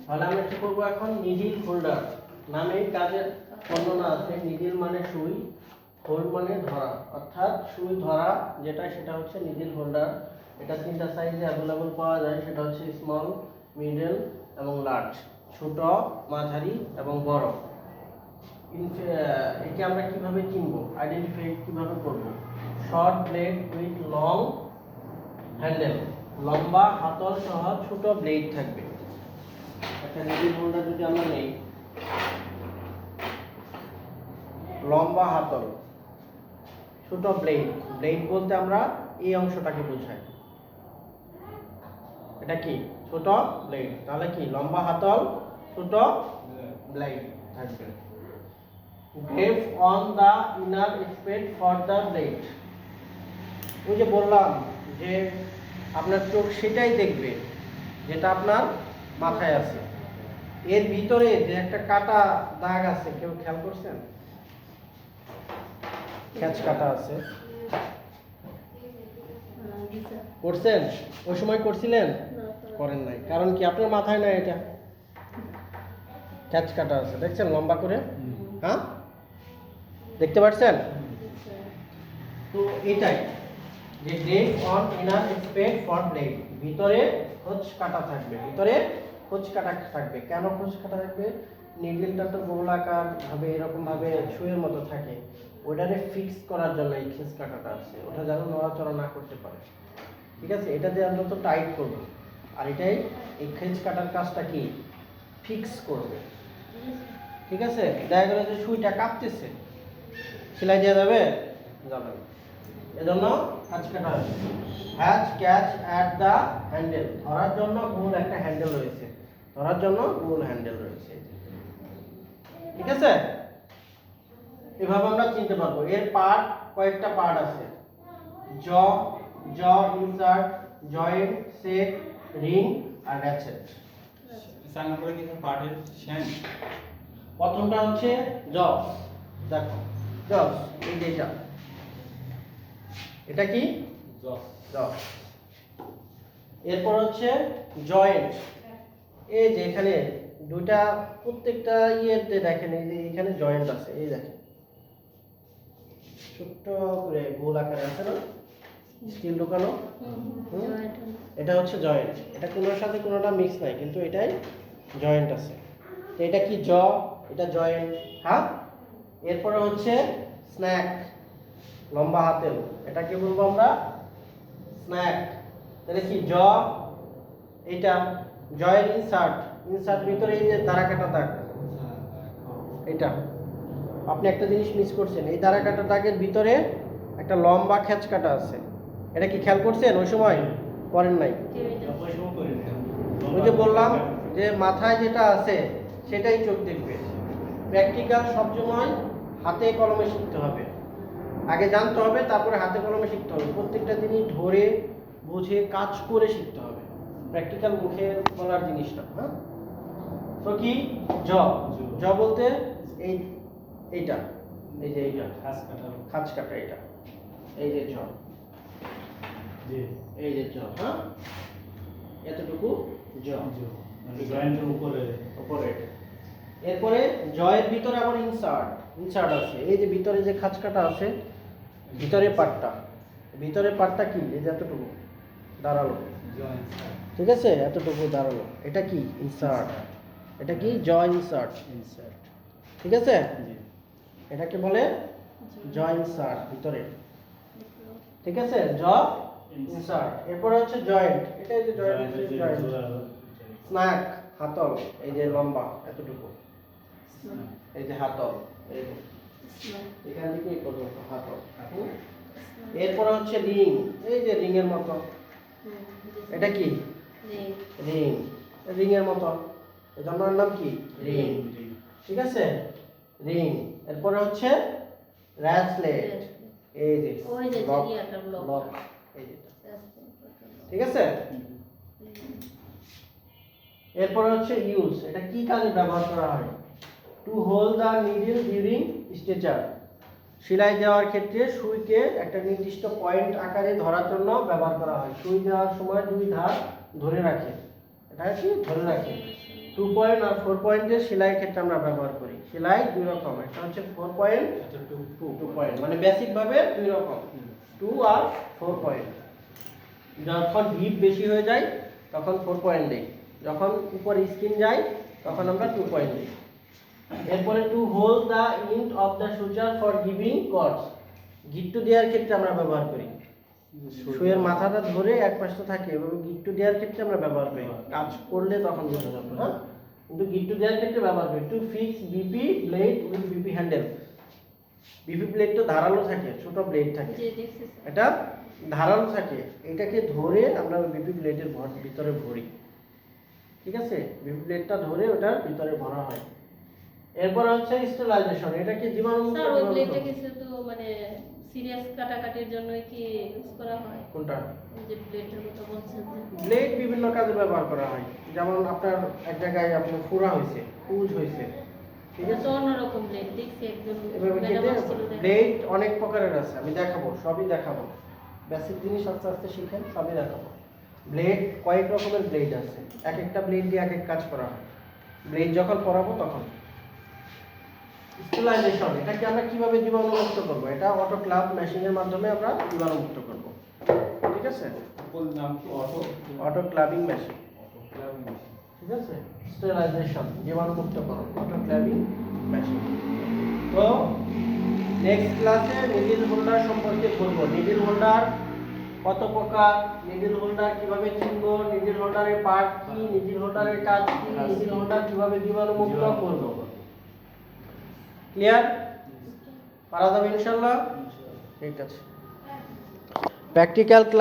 তাহলে আমরা কি করবো এখন? নিডিল হোল্ডার নামে কাজের বর্ণনা আছে। নিডিল মানে সুই, হোল্ড মানে ধরা, অর্থাৎ সুই ধরা যেটা সেটা হচ্ছে নিডিল হোল্ডার। এটা তিনটা সাইজে অ্যাভেলেবল পাওয়া যায়, সেটা হচ্ছে স্মল, মিডল এবং লার্জ, ছোট, মাঝারি এবং বড়। একে আমরা কিভাবে চিনবো, আইডেন্টিফাই কিভাবে করব? Short blade with long handle, লম্বা হাতল সহ ছোট ব্লেড থাকবে। একটা নিডিল হোল্ডার যদি আমরা নেই, লম্বা হাতল, ছোট ব্লেড, ব্লেড বলতে আমরা এই অংশটাকে বোঝাই। এটা কি? ছোট ব্লেড। তাহলে কি? লম্বা হাতল, ছোট ব্লেড থাকবে। Grave on the inner spade for the blade. ওই যে বললাম যে আপনার চোখ সেটাই দেখবে যেটা আপনার মাথায় আছে। এর ভিতরে যে একটা কাটা দাগ আছে, কেউ খেয়াল করছেন? ক্যাচ কাটা আছে, করছেন? ওই সময় করছিলেন? করেন নাই। কারণ কি? আপনার মাথায় নাই, এটা ক্যাচ কাটা আছে, দেখছেন লম্বা করে? হ্যাঁ, দেখতে পাচ্ছেন? তো এটাই যে groove on inner spade for blade, ভিতরে খোঁজ কাটা থাকবে, ভিতরে খোঁজ কাটা থাকবে। কেন খোঁজ কাটা থাকবে? নিডলটা তো গোলাকার ভাবে এরকম ভাবে সুইয়ের মতো থাকে, ওটারে ফিক্স করার জন্য এই খোঁজ কাটাটা আছে, ওটা যেন নড়াচড়া না করতে পারে। ঠিক আছে, এটা দিয়ে আমরা তো টাইট করব, আর এটাই এই খোঁজ কাটার কাজটা কি? ফিক্স করবে। ঠিক আছে, দেখা গেল যে সুইটা কাঁপতেছে, সেলাই দেওয়া যাবে? যাবে না। এজন্য হ্যাচ কাটা আছে। Hatch catch at the handle, ধরার জন্য গোল একটা হ্যান্ডেল রয়েছে, ধরার জন্য গোল হ্যান্ডেল রয়েছে। ঠিক আছে, এভাবে আমরা চিনতে পারবো। এর পার্ট, কয়েকটা পার্ট আছে। জ, ইনসার্ট, জয়েন্ট, সেট, রিং আর র্যাচেট। সামনে করে কিছু পার্টের শেন। প্রথমটা হচ্ছে জ, দেখো জ, এই যেটা, এটা কি? জ। এরপর হচ্ছে জয়েন্ট, এই যে এখানে দুইটা, প্রত্যেকটা ইয়েতে দেখেন এই যে এখানে জয়েন্ট আছে, এই দেখেন ছোট্ট করে গোল আকারে আছে না, স্টিল ঢোকানো, এটা হচ্ছে জয়েন্ট। এটা কোনোর সাথে কোনোটা মিক্স নাই, কিন্তু এটাই জয়েন্ট আছে। তো এটা কি? জ, এটা জয়েন্ট। হ্যাঁ, এরপরে হচ্ছে স্ন্যাক, লম্বা হাতেল, এটাকে বলবো আমরা স্ন্যাক। তাহলে কি? জ, এটা জয়ের ইনসার্ট, ইনসার্ট ভিতরে এই যে দাঁড়া কাটা দাগ, এটা আপনি একটা জিনিস মিস করছেন, এই দাঁড়া কাটা দাগের ভিতরে একটা লম্বা খেঁচ কাটা আছে, এটা কি খেয়াল করছেন? ওই সময় করেন নাই? ওই যে বললাম যে মাথায় যেটা আছে সেটাই চোখ দেখবে। প্র্যাকটিক্যাল সবসময় হাতে কলমে শিখতে হবে, আগে জানতে হবে, তারপরে হাতে কলমে শিখতে হবে। প্রত্যেকটা জিনিস ধরে বুঝে কাজ করে শিখতে হবে, প্র্যাকটিক্যাল মুখে বলার জিনিস না। হ্যাঁ, তো কি? জ, জ বলতে এই এইটা, এই যে এইটা খাঁজ কাটা, এটা এই যে জ, এই যে জ। হ্যাঁ, এতটুকু জ, জয়েন্টের উপরে। উপরে। এরপরে জয়ের ভিতরে আবার ইনসার্ট, ইনসার্ট আছে, এই যে ভিতরে যে খাঁজ কাটা আছে, ভিতরে পার্টটা, ভিতরে পার্টটা কি? এই যে এতটুকু দাঁড়ালো, ঠিক আছে, এতটুকু দাঁড়ালো, এটা কি? ইনসার্ট। এটা কি? জ ইনসার্ট, ইনসার্ট। ঠিক আছে, এটাকে বলে জ ইনসার্ট, ভিতরে। ঠিক আছে, জ ইনসার্ট। এরপরে হচ্ছে জয়েন্ট, এটা এই যে জয়েন্ট, জয়েন্ট। স্ন্যাক, হাতল, এই যে লম্বা এতটুকু, এই যে হাতল, এই যে এখান থেকে এই পর্যন্ত হাতল। এরপরে হচ্ছে রিং, এই যে রিং এর মতো, এটা কি? রিং, রিং এর মতো, এটার নাম কি? রিং। ঠিক আছে, রিং। এরপরে হচ্ছে ব্রেসলেট, এই যে লক, লক, এই যে, ঠিক আছে। এরপরে হচ্ছে ইউজ, এটা কি কাজে ব্যবহার করা হয়? To hold the needle during stitcher, সেলাই দেওয়ার ক্ষেত্রে সুইকে একটা নির্দিষ্ট পয়েন্ট আকারে ধরার জন্য ব্যবহার করা হয়। সুই দেওয়ার সময় দুই ধার ধরে রাখে এটা কি ধরে রাখি 2 পয়েন্ট আর 4 পয়েন্টের সেলাই ক্ষেত্রে আমরা ব্যবহার করি। সেলাই দুই রকম, একটা হচ্ছে 4 পয়েন্ট, আচ্ছা 2 পয়েন্ট, মানে বেসিক ভাবে দুই রকম, 2 আর 4 পয়েন্ট। যখন ডিপ বেশি হয়ে যায় তখন 4 পয়েন্ট দেই, যখন উপর স্কিন যায় তখন আমরা 2 পয়েন্ট দিই। এরপরে to hold the end of the suture for giving cords, গিট্টু দেওয়ার ক্ষেত্রে আমরা ব্যবহার করি। সুইয়ের মাথাটা ধরে এক পাশে থাকে এবং গিট্টু দেওয়ার ক্ষেত্রে আমরা ব্যবহার করি। কাজ করলে তখন বোঝা যাবে, হ্যাঁ, কিন্তু গিট্টু দেওয়ার ক্ষেত্রে ব্যবহার করি। To fix BP blade with BP handle, BP blade তো ধারালো থাকে, ছোট ব্লেড থাকে, এটা ধারালো থাকে, এটাকে ধরে আমরা বিপি ব্লেডের ভিতরে ভরি, ঠিক আছে, বিপি ব্লেডটা ধরে ওটার ভিতরে ভরা হয়। এরপর হচ্ছে স্টেরিলাইজেশন, এটা কি জীবাণুমুক্ত স্যার ওই ব্লেডটা জীবাণুমুক্ত? কি শুধু মানে সিরিয়াস কাটাকাটির জন্য কি ইউজ করা হয়? কোনটা? ওই যে ব্লেডের কথা বলছেন যে ব্লেড বিভিন্ন কাজে ব্যবহার করা হয়, যেমন আপনার এক জায়গায় আপনার ফোড়া হয়েছে, পুজ হয়েছে, ঠিক এটা আছে, তো অন্যরকম ব্লেড দেখছি একজন এভাবে ম্যাডাম কেটে আসছিল দেখে। ব্লেড অনেক প্রকারের আছে, আমি দেখাবো, সবই দেখাবো, বেসিক জিনিস আস্তে আস্তে শিখেন, সবই দেখাবো। ব্লেড কয়েক রকমের ব্লেড আছে, এক একটা ব্লেড দিয়ে এক এক কাজ করা হয়, ব্লেড যখন পরাবো তখন। স্টেরিলাইজেশন, এটাকে আমরা কিভাবে জীবাণুমুক্ত করব? এটা অটোক্লাভ মেশিনের মাধ্যমে আমরা জীবাণুমুক্ত করব, ঠিক আছে, ফুল নাম কি? অটোক্লাভিং মেশিন, ঠিক আছে, স্টেরিলাইজেশন জীবাণুমুক্তকরণ, অটোক্লাভিং মেশিন। তো নেক্সট ক্লাসে নিডল হোল্ডার সম্পর্কে বলবো, নিডল হোল্ডার কত প্রকার, নিডল হোল্ডার কিভাবে চিনব, নিডল হোল্ডারের পার্ট কি, নিডল হোল্ডারের কাজ কি, নিডল হোল্ডার কিভাবে জীবাণুমুক্ত করব। ক্লিয়ার? পারা যাবে ইনশাআল্লাহ? ঠিক আছে। প্র্যাকটিক্যাল